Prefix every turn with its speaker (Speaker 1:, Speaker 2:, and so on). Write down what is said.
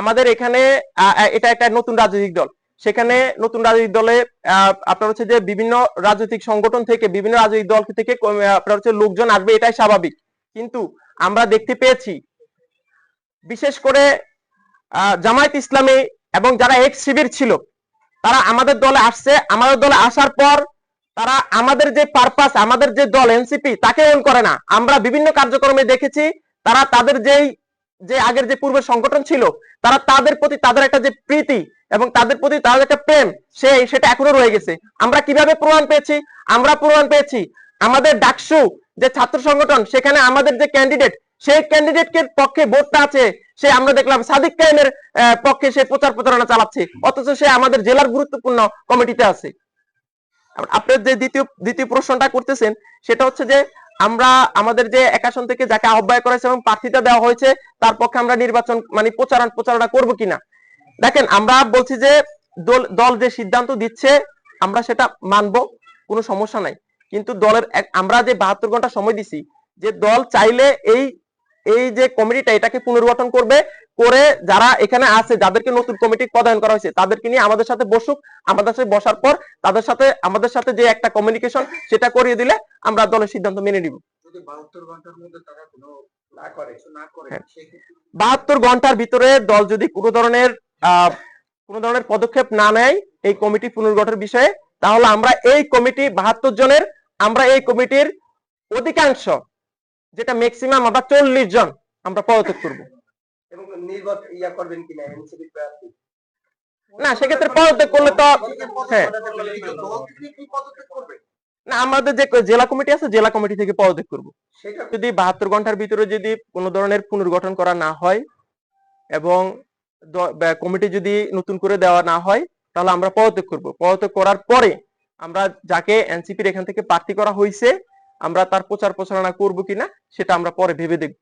Speaker 1: আমাদের এখানে এটা একটা নতুন রাজনৈতিক দল, সেখানে নতুন রাজনৈতিক দলে আপনার হচ্ছে যে বিভিন্ন রাজনৈতিক সংগঠন থেকে বিভিন্ন রাজনৈতিক দল থেকে আপনার হচ্ছে লোকজন আসবে, এটাই স্বাভাবিক। কিন্তু আমরা দেখতে পেয়েছি বিশেষ করে জামায়াত ইসলামী এবং যারা এক্স শিবির ছিল তারা আমাদের দলে আসছে। আমাদের দলে আসার পর তারা আমাদের যে পারপাস, আমাদের যে দল এনসিপি তাকে ওন করে না। আমরা বিভিন্ন কার্যক্রমে দেখেছি তারা তাদের যে আগের যে পূর্বের সংগঠন ছিল তারা তাদের প্রতি তাদের একটা যে প্রীতি এবং তাদের প্রতি তাদের একটা প্রেম সেটা এখনো রয়ে গেছে। আমরা কিভাবে প্রমাণ পেয়েছি? আমরা প্রমাণ পেয়েছি আমাদের ডাকসু যে ছাত্র সংগঠন, সেখানে আমাদের যে ক্যান্ডিডেট, সেই ক্যান্ডিডেটকে পক্ষে ভোটটা আছে, সে আমরা দেখলাম সাদিক কায়েমের পক্ষে সে প্রচার প্রচারণা চালাচ্ছে, অথচ সে আমাদের জেলার গুরুত্বপূর্ণ কমিটিতে আছে। আপনার যে দ্বিতীয় প্রশ্নটা করতেছেন সেটা হচ্ছে যে আমরা আমাদের যে এক আসন থেকে যাকে আহ্বায়ক করা হয়েছে এবং প্রার্থিতা দেওয়া হয়েছে তার পক্ষে আমরা নির্বাচন মানে প্রচারণা করব কিনা, দেখেন আমরা বলছি যে দল যে সিদ্ধান্ত দিচ্ছে আমরা সেটা মানবো, কোনো সমস্যা নাই। কিন্তু দলের আমরা যে 72 ঘন্টা সময় দিছি, যে দল চাইলে এই যে কমিটিটা এটাকে পুনর্গঠন করবে, করে যারা এখানে আছে যাদেরকে নতুন কমিটি প্রদান করা হয়েছে তাদেরকে নিয়ে আমাদের সাথে বসুক, আমাদের সাথে বসার পর আমাদের সাথে যে একটা কমিউনিকেশন সেটা করিয়ে দিলে আমরা দলের সিদ্ধান্ত মেনে নিব। যদি 72 ঘন্টার মধ্যে তারা কোনো না করে 72 ঘন্টার ভিতরে দল যদি কোনো ধরনের পদক্ষেপ না নেয় এই কমিটি পুনর্গঠনের বিষয়ে, তাহলে আমরা এই কমিটি 72 জনের, আমরা এই কমিটির অধিকাংশ যেটা ম্যাক্সিমাম আমরা 40 জন আমরা পদত্যাগ করব। এবং নির্বাচন করবেন কিনা এনসিপি প্রার্থী? না, সেক্ষেত্রে পদত্যাগ করলে তো হ্যাঁ না, আমাদের যে জেলা কমিটি আছে জেলা কমিটি থেকে পদত্যাগ করব। সেটা যদি 72 ঘন্টার ভিতরে যদি কোনো ধরনের পুনর্গঠন করা না হয় এবং কমিটি যদি নতুন করে দেওয়া না হয় তাহলে আমরা পদত্যাগ করব। পদত্যাগ করার পরে আমরা যাকে এনসিপির এখান থেকে প্রার্থী করা হয়েছে আমরা তার প্রচার প্রচারণা করব কিনা সেটা আমরা পরে ভেবে দেখব।